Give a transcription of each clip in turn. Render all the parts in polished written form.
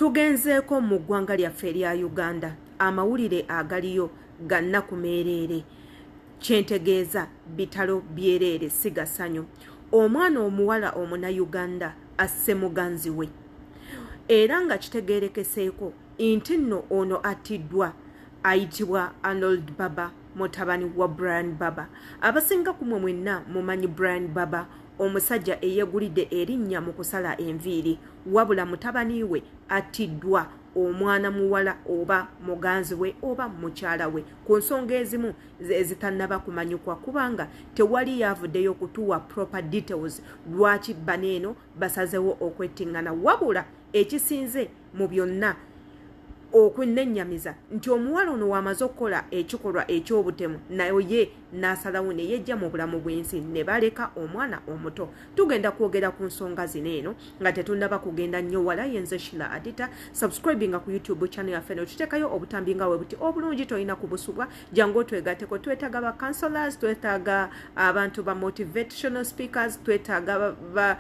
Tugenzeeko mu ggwanga lyaffe erya Uganda amawulire agaliyo gannaku meereere kyentegeeza bitalo byereere sigasanyo. Omwana omuwala Omunnayuganda Asse muganzi we era nga kitegeerekeseeko nti nno ono attiddwa ayitibwa Arnold Baba mutabani wa Brian Baba. Abasinga kumwe mwenna mumanyi Brian Baba omusajja eyeegulidde erinnya mu kusala enviiri, wabula mutabani we attiddwa omwana muwala oba muganzi we oba mukyala we ku nsonga ezimu ezitannaba kumanyikwa kubanga tewali yavuddeyo kutuwa proper details lwaki baneeno basazewo okwettingana, wabula ekisinze mu byonna okunennyamiza nti omuwala ono wamaze okukola ekikolwa eky'obutemu naye n'asalawo ne yejja mu bulamu bw'ensi ne baleka omwana omuto. Tugenda kwogera ku nsonga zino eno nga tetunnaba kugenda nnyo wala. Yenze Sheila Adita, subscribinga ku YouTube channel yaffe no tuteekayo obutambi nga bwe buti obulungi tolina kubusubwa. Jangu otwegatteko, twetaaga ba counselors, twetaaga abantu ba motivational speakers, twetaaga ba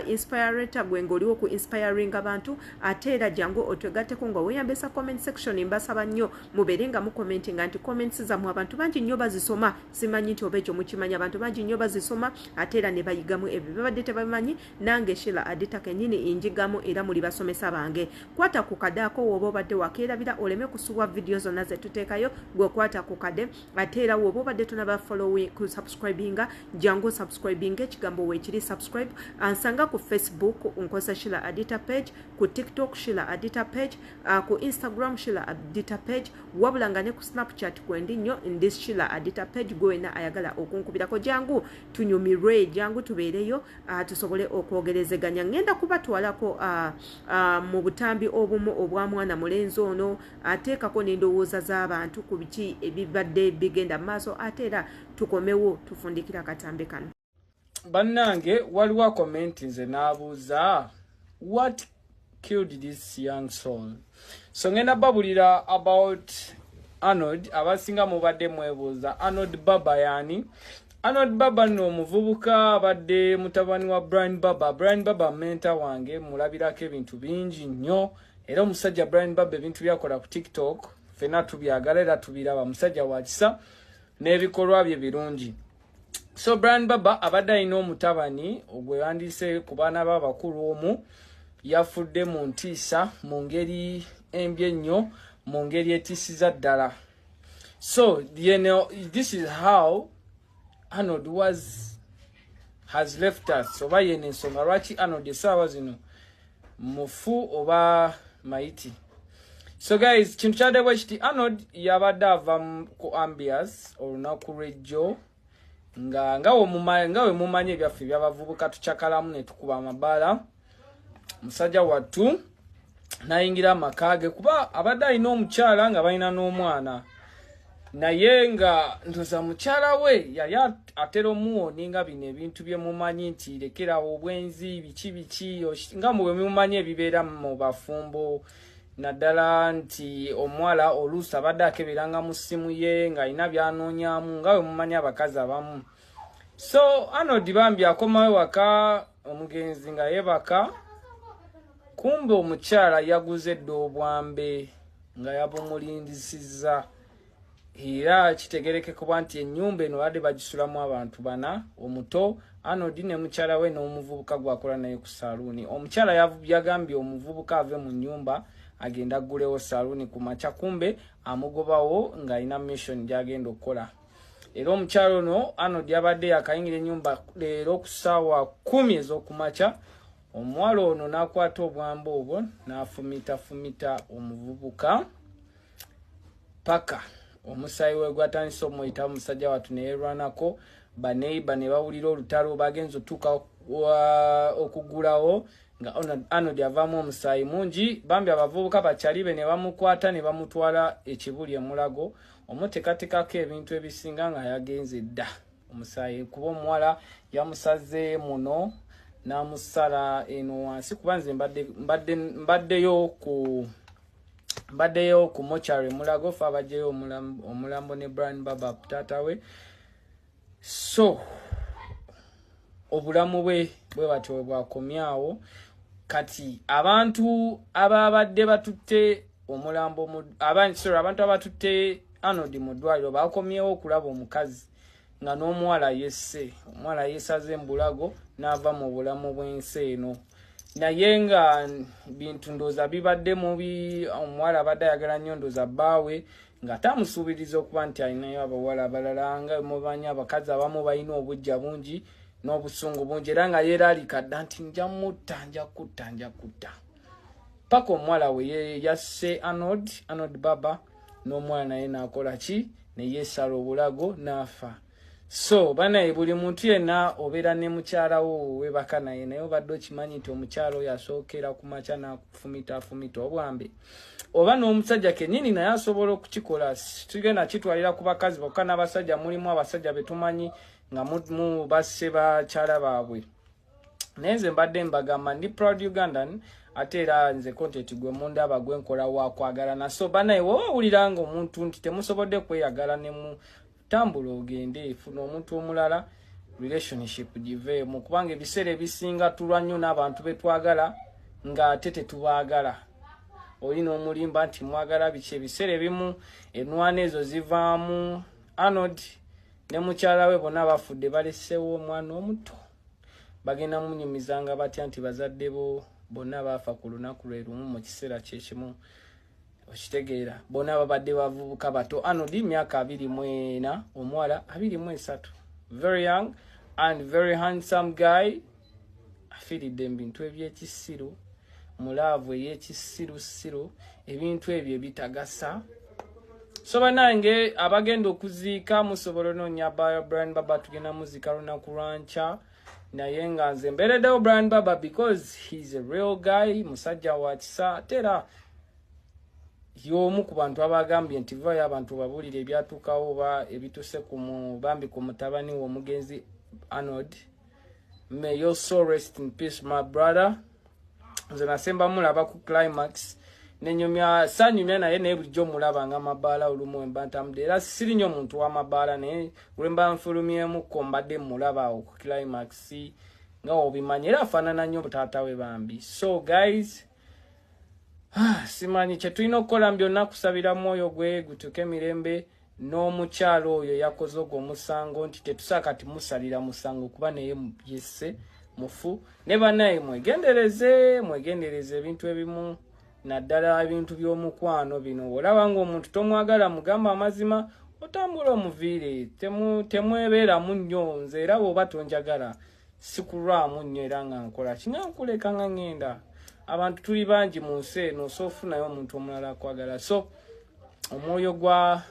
inspirator gwe ng'oliwo ku inspiring abantu, ate era jangu otwegatteko nga weeyambisa comment section. Mbasaba nnyo mubeere nga mu commentinga nti comments zammwe abantu bangi nnyo bazisoma. Simanyi nti oba ekyo mukimanya, abantu bangi nnyo bazisoma ate era ne bayigamu ebyo babadde tebamanyi. Nange Sheila Adita kennyini injigamu era muli basomesa bange. Kwata ku kadaako woba obadde wakeerabira oleme kusubwa video zonna ze tuteekayo, gwe kwata ku kade. Ate era woba obadde tunaba following ku subscribinga, jangu subscribinga ekigambo weekiri subscribe. Ansanga ku Facebook nkozesa Sheila Adita page, ku TikTok Sheila Adita page, ku Instagram Sheila Adita page, wabula nga ne ku Snapchat kwendi nnyo ndis Sheila Adita page gwena ayagala okunkubirako. Jangu tunyumirwe, jangu tubeereyo tusobole okwogerezeganya. Ngenda kubatwalako mu butambi obumu obwa mwana mulenzi ono, ateekako n'endowooza z'abantu ku biki ebibadde bigenda mu maaso, ate era tukomewo tufundikira akatambi kano. Bannange waliwo komenti nze n'abuuza what killed this young soul. So ngenda babulira about Arnold. Abasinga mubadde mwebuuza Arnold Baba yani. Arnold Baba no muvubuka abadde mutabani wa Brian Baba. Brian Baba menta wange, mulabirako ebintu bingi nnyo era omusajja Brian Baba ebintu byakola ku TikTok fena tubyagala era tubiraba, musajja wa kisa n'ebikolwa bye birungi. So Brian Baba abadde alina omutabani ogwe yandise ku baana b'abakulu omu yafudde mu ntiisa mu ngeri embi ennyo, mu ngeri etisiza ddala. So this is how Arnold has left us. Oba yene ensonga lwaki Arnold essaawa zino mufu oba maiti. So guys, kintu kyadde kiti Arnold yabadde ava ku ambias olunaku lw'ejjo nga we mumanyi ebyaffe by'abavubuka tukyakalamu ne tukuba amabaala. Musajja wattu nayingira amakage kuba abadde alina omukyala nga balina n'omwana, naye nga ntoza mukyala we yali atera omuwoni nga bino ebintu bye mumanyi nti lekerawo obwenzi biki nga mwe mumanyi ebibeera mu bafumbo, naddala nti omuwala oluusi abadde akeberanga mu ssimu ye nga alina byanoonyamu nga we mumanyi abakazi abamu. So Arnold bambi akomawo waka omugenzi nga yebaka, kumbe omukyala yaguze edda obwambe nga yabumulindisiza era kitegereke kuba nti ennyumba eno badde bagisulamu abantu bana, omuto Arnold ne mukyala we n'omuvubuka gwakola naye ku saluuni. Omukyala yagambye omuvubuka ave mu nnyumba agenda aggulewo saluuni ku makya, kumbe amugobawo ng'alina mission gy'agenda okukola. Era omukyala ono Arnold yabadde yakayingira ennyumba leero ku ssaawa 10 ez'okumakya. Omuwala ono n'akwata obwambe obwo n'afumita omuvubuka paka omusaayi we gwatandise omuyita omusajja wattu ne yeerwanako. Baneiba ne bawulira olutalo bagenza otuuka okugulawo nga Arnold avaamu omusaayi mungi. Bambi abavubuka bakyalibe ne bamukwata ne bamutwala ekibuli emulago omuteekateekako ebintu ebisinga nga yagenze dda omusaayi kuba omuwala yamusaze muno n'amusala eno wansi kuba nze mbaddeyo ku mochari mulago fe abajjeyo omulambo ne Brian Baba taata we. So obulamu bwe batyo bwakomyawo kati abantu ababadde batutte omulambo abantu abatutte Arnold mu ddwaliro bakomyewo okulaba omukazi nga n'omuwala yesse omuwala yesaze mbulago n'ava mu bulamu bw'ensi eno naye nga bintu ndooza bibadde mubi omuwala abadde ayagala nnyo ndooza bbaawe nga tamusuubiriza okuba nti alinayo abawala abalala nga mubanyi abakazi abamu balina obujja bungi n'obusungu bungi era nga yeeraalika dda nti nja kutta paka omuwala we yasse Arnold baba n'omwana naye n'akola ki ne yeesala obulago n'afa. So banaye buli muntu yenna obeera ne mukyalawo webaka naye naye obadde okimanyi nti omukyala oyo asookera ku makya n'akufumita obwambe oba n'omusajja kennyini naye asobola okukikola. Tugenda kitwalira ku bakazi bokka n'abasajja mulimu abasajja be tumanyi nga mu basse bakyala baabwe. Naye nze mbadde mbagamba ndi proud Ugandan ate era nze content gwe mundaba gwe nkola wa kwagalana. So banaye wowe owulira nga omuntu nti temusobodde kweyagala ne mu tambula ogende funa omuntu omulala relationship giveemu kubanga ebiseera ebisinga tulwa nnyo n'abantu betwagala nga ate tetubaagala. Olina omulimba nti mwagala biki ebiseera ebimu enwana ezo zivaamu. Arnold ne mukyala we bonna bafudde balessewo omwana omuto bagenda munyumizanga batya nti bazadde bo bonna baafa ku lunaku lwe lumu mu kiseera kyekimu okitegeera bonna babadde bavubuka bato. Arnold myaka 24 omuwala 23 very young and very handsome guy afiiridde mu bintu ebyekisiru mulaavu ey'ekisirusiru ebintu ebyo ebitagasa. So banange abagenda okuziika musobola onoonya Brian Baba tugenda muziika lunaku lwanca naye nga nze mbeereddewo Brian Baba because he's a real guy musajja wa kisa tera y'omu ku bantu abagambye nti vayo abantu babuulire ebyatuukawo oba ebituse bambi ku mutabani w'omugenzi Arnold. May your soul rest in peace my brother. Nze nasemba mulaba ku climax nenyumya sanyumya naye naye bulijjo mulaba nga mabaala olumu embantamudde era siri nnyo omuntu w'amabaala naye lwemba nfulumyemukko mbadde mulaba ku climax nga obimanyi era afaanana nnyo taata we bambi. So guys simanyi kye tulina okukola byonna kusabira mwoyo gwe gutuuke emirembe n'omukyalo oyo yakoze ogwo omusango nti tetusaaka timusalira musango kuba naye yesse mufu. Ne bannaye mwegendereze ebintu ebimu naddala ebintu by'omukwano bino. Olaba ng'omuntu tomwagala mugamba amazima otambula omuviire temwebeeramu nnyo. Nze era bw'oba tonjagala sikulwamu nnyo era nga nkola kinga nkuleka nga ngenda. Abantu tuli bangi mu nsi eno so ofunayo omuntu omulala akwagala. So omwoyo gwa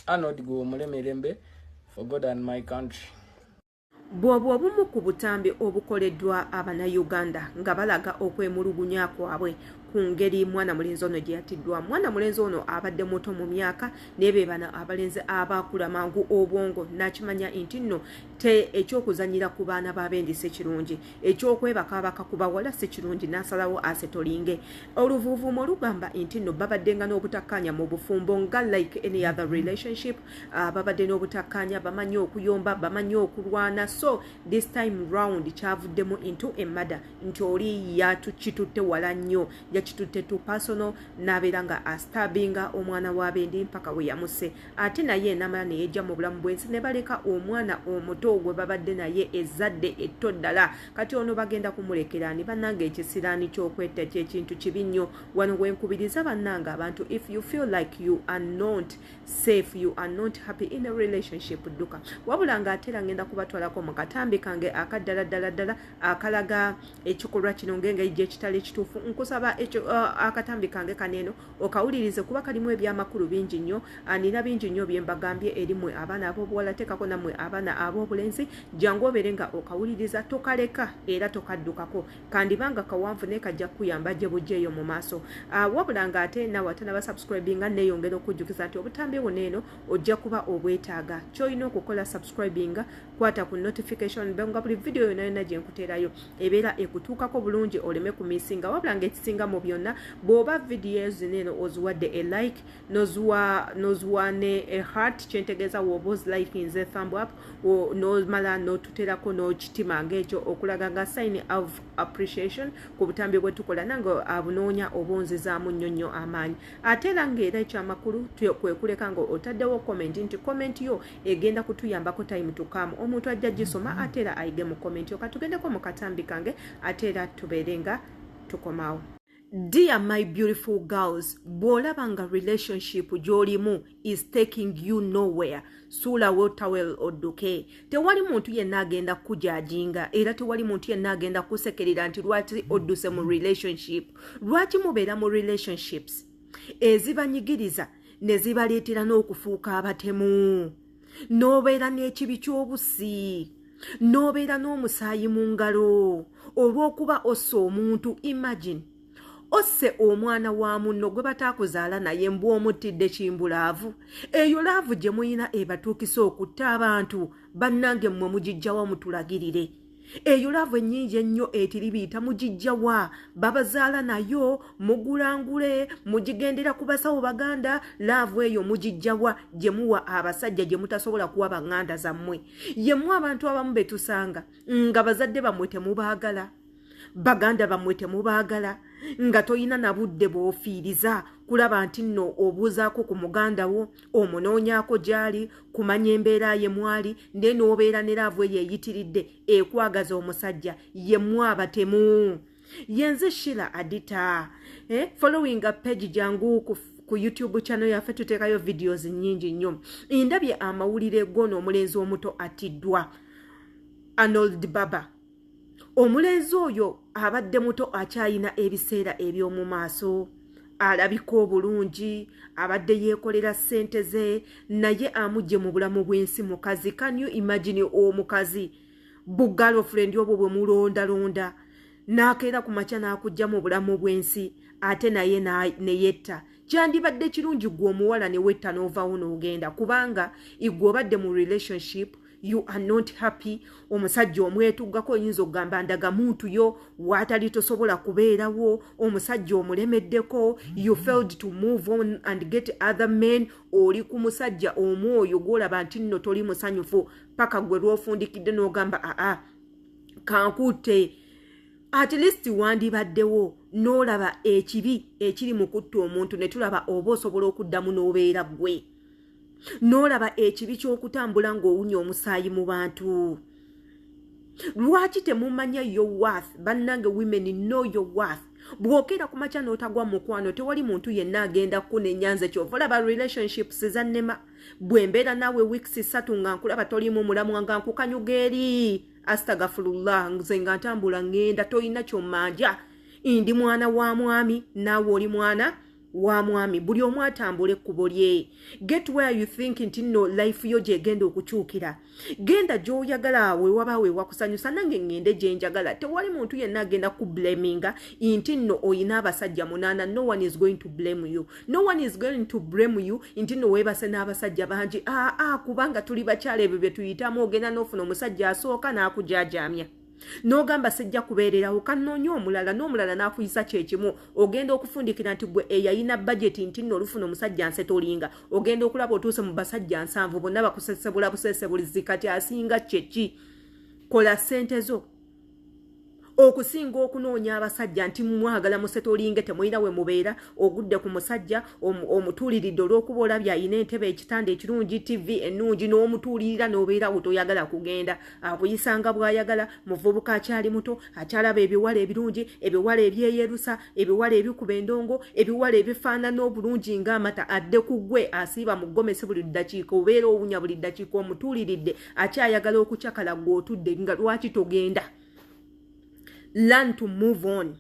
Arnold gwe omulemerembe for God and my country. Bw'obwo obumu ku butambi obukoleddwa Abannayuganda nga balaga okwemulugunya kwabwe ku ngeri mwana mulenzi ono gye yatiddwa. Mwana mulenzi ono abadde muto mu myaka n'ebe bana abalenzi abakula mangu obwongo nakimanya nti nno ekyokuzanyira ku baana b'abendi si kirungi, ekyokwebakaabaka ku bawala si kirungi n'asalawo Asse tolinge. Oluvuuvuumo olugamba nti nno babaddenga n'obutakkaanya mu bufumbo nga like any other relationship. Babadde n'obutakkaanya, bamanyi okuyomba, bamanyi okulwana. So this time round kyavuddemu into a murder nti oli kitutte wala nnyo yakitutte tu personal n'abeera nga astabinga omwana w'abendi mpaka we yamuse. Ate naye namala ne yejja mu bulamu bw'ensi ne baleka omwana omuto gwe babadde naye ezzadde etto ddala. Kati ono bagenda kumulekeraani bannanga ekisiraani ky'okwetta ky'ekintu kibi nnyo. Wano wenkubiriza bannanga abantu if you feel like you are not safe, you are not happy in a relationship dduka. Wabula ng'ate ngenda kubatwalako mu katambi kange akaddala akalaga ekikolwa kino ng'engeri ekitali ekituufu. Nkusaba akatambi kange kaneeno okawulirize kuba kalimu ebyamakulu bingi nnyo. Nina bingi nnyo bye mbagambye erimwe abaana ab'obuwala teekako nammwe abaana ab'obulenzi. Jangu obeere nga okawuliriza tokaleka era tokaddukako. Kandibanga kawanvu naye kajja kuyamba gye bujjeeyo mu maaso. Wabula ng'ate nawe atanaba subscribinga neeyongera okujjukiza nti obutambi buneeno ojja kuba obwetaaga. Ky'olina okukola subscribinga kwata ku notification bell nga buli video yonna gye nkuteerayo ebeera ekutuukako bulungi oleme kumisinga. Wabula ng'ekisinga mu ebirirawo byonna bw'oba videos neno oziwadde a like nozuwa ne a heart kyentegeeza w'oba ozilikinze thumb up nomala notuterako n'okitima ng'ekyo okulaga nga sign of appreciation ku butambi bwe tukola nange abunoonya obunzizaamu nnyo amaanyi ate era ng'era ekyamakulu kwe kuleka nga otaddewo comment nti comment yo egenda kutuyambako time to come omuntu ajja gisoma ate era ayige mu comment yo katugendeko mu katambi kange ate era tubeere nga tukomawo. Dear my beautiful girls, bw'olaba nga relationship gy'olimu is taking you nowhere, suulawo tawel odduke. Tewali muntu yenna agenda kujajinga era tewali muntu yenna agenda kusekerera nti lwaki odduse mu relationship. Lwaki mubeera mu relationships ezibanyigiriza ne zibaleetera n'okufuuka abatemu, n'obeera n'ekibi ky'obusi, n'obeera n'omusaayi mu ngalo olw'okuba ossa omuntu. Imagine osse omwana wa munno gwe bataakuzaala naye mbwa omuttidde kimbulaavu. Eyo laavu gye muyina ebatuukisa okutta abantu bannange mmwe mugijjawa mutulagirire. Eyo laavu ennyingi ennyo etiribiyita mugijjawa babazaala nayo mugulangule mugigendera ku basawo baganda. Laavu eyo mugijjawa gye muwa abasajja gye mutasobola kuwa baŋŋanda zammwe. Yemmwe abantu abamu betusanga nga bazadde bammwe temubaagala, baganda bammwe temubaagala, nga toyina na budde bw'ofiiriza kulaba nti nno obuuzaako ku muganda wo omunoonyaako gy'ali kumanya embeera ye mwali nde n'obeera ne laavu eyo eyitiridde ekwagaza omusajja. Yemmwe abatemu. Yenze Sheila Adita following a page jangu ku YouTube channel yaffe tuteekayo videos nnyingi nnyo. Ndabye amawulire g'ono omulenzi omuto atiddwa Arnold Baba. Omulenzi oyo abadde muto akyayina ebiseera eby'omu maaso, alabika obulungi, abadde yeekolera ssente ze, naye amugye mu bulamu bw'ensi mukazi. Can you imagine omukazi bugirlfriend obwo bwe mulondalonda n'akeera ku makya n'akujja mu bulamu bw'ensi ate naye neyetta. Kyandibadde kirungi gwe omuwala ne wetta n'ovaawo n'ogenda kubanga igwe obadde mu relationship you are not happy. Omusajja omwetuggako oyinza okugamba ndaga muntu yo watali tosobola kubeerawo, omusajja omulemeddeko, you failed to move on and get other men. Oli ku musajja omwoyo gw'olaba nti nno toli musanyufu paka gwe lw'ofundikidde n'ogamba kankute. At least wandibaddewo n'olaba ekibi ekiri mu kutta omuntu ne tulaba oba osobola okuddamu n'obeera gwe. N'olaba ekibi ky'okutambula ng'owunya omusaayi mu bantu. Lwaki temumanya your worth? Bannange women know your worth. Bw'okeera ku makya n'otagwa mu mukwano tewali muntu yenna agenda kunenyanze kyova olaba relationships zannema. Bwe mbeera naawe weeks 3 nga nkulaba tolimu mulamu nga nkukanyuga eri. Astagfirullah, nze nga ntambula ngenda toyina ky'ommanja. Ndi mwana wa mwami naawe oli mwana wa mwami. Buli omu atambula ekkubo lye. Get where you think nti nno life yo gyegenda okukyukira. Genda gy'oyagala we waba we wakusanyusa. Nange ngende gye njagala. Tewali muntu yenna agenda kublaminga nti nno oyina abasajja 8. No one is going to blame you. No one is going to blame you nti nno weebase n'abasajja bangi. Kubanga tuli bakyala ebyo bye tuyitamu ogenda n'ofuna omusajja asooka n'akujaajamya. N'ogamba sejja kubeererawo kannoonya omulala n'omulala n'akuyisa kyekimu. Ogenda okufundikira nti gwe eyayina budget nti nno olufuna omusajja nsetolinga. Ogenda okulaba otuuse mu basajja 7 bonna bakusesebula busesebulizi kati asinga kyeki. Kola ssente zo. Okusinga okunoonya abasajja nti mwagala musetolinge temuyina we mubeera ogudde ku musajja omutuuliridde olw'okuba olabye ayina entebe ekitanda ekirungi TV ennungi n'omutuulirira n'obeera toyagala kugenda. Akuyisanga bw'ayagala muvubuka akyali muto akyalaba ebiwala ebirungi ebiwala ebyeyerusa ebiwala ebikuba endongo ebiwala ebifaanana obulungi ng'amata adde ku ggwe asiiba mu ggomesi buli ddakiika obeera owunya buli ddakiika omutuuliridde akyayagala okucakala gw'otudde nga lwaki togenda. Learn to move on.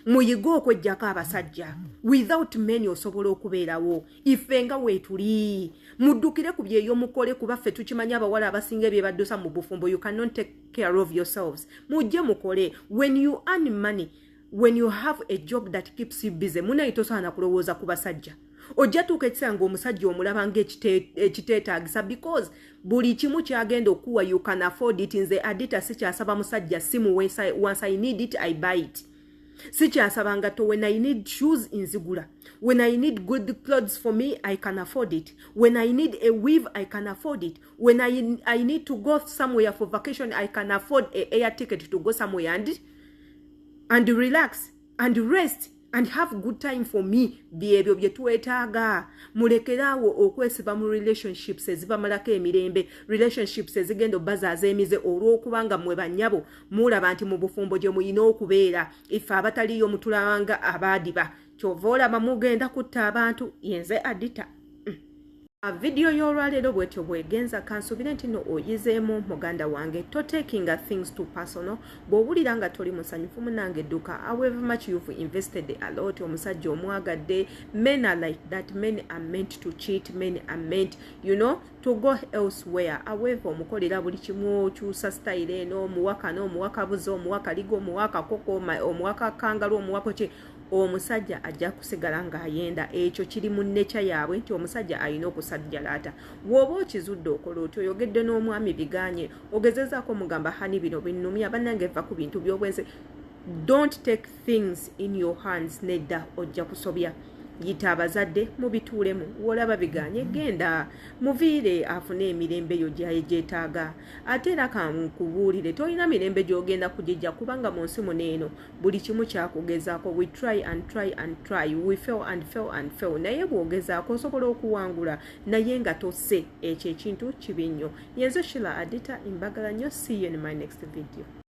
Muyiga okwejjako abasajja. Without men osobola okubeerawo. Ife nga weetuli. Muddukire ku byeyo mukole kuba ffe tukimanya abawala abasinga bye baddusa mu bufumbo. You cannot take care of yourselves. Mujje mukole. When you earn money, when you have a job that keeps you busy, munayitosaana kulowooza ku basajja. Ojja tuuka ekisanga omusajja omulaba ng'ekiteetaagisa because buli kimu kyagenda okuwa you can afford it. Nze Adita sikyasaba musajja simu once I need it I buy it. sikyasaba ngatto. When I need shoes nzigula, when I need good clothes for me I can afford it, when I need a weave I can afford it, when I need to go somewhere for vacation I can afford an air ticket to go somewhere and relax and rest and have good time for me. Byebyo bye twetaaga. Mulekerawo okwesiba mu relationships ezibamalako emirembe, relationships ezigenda obbazaaza emize olw'okubanga mwe bannyabo mulaba nti mu bufumbo gye muyina okubeera. Ife abataliyo mutulanga abaadiba, kyova olaba mugenda kutta abantu. Yenze Adita. Video y'olwaleero bwetyo bwegenza kansubire nti no oyizeemu muganda wange, to taking things too personal. Bw'owulira nga toli musanyufu munange dduka. However much you've invested a lot, omusajja omwagadde. Men are like that. Men are meant to cheat. Men are meant, to go elsewhere. However omukolera buli kimu, okyusa style eno, omuwaka n'omuwaka buzo, omuwaka ligo, omuwaka koko, omuwaka kangalu, omuwaka ki. Omusajja ajja kusigala ng'ayenda. Ekyo kiri mu nature yaabwe nti omusajja alina okusajjalaata. Bw'oba okizudde okola otyo, oyogedde n'omwami biganye, ogezezaako mugamba hani bino binnumya, bannange va ku bintu by'obwenzi. Don't take things in your hands. Nedda ojja kusobya. Yita abazadde mubituulemu. Wolaba biganye, genda muviire afune emirembe yo gyetaaga. Ate era kankubuulire, tolina mirembe gy'ogenda kugijja kubanga mu nsi muno eno buli kimu kyakugezaako. We try and try and try. We fail and fail and fail. Naye bw'ogezaako osobola okuwangula, naye nga tosse ekyo ekintu kibi nnyo. Yenze Shila Adita, mbagala nnyo. See you in my next video.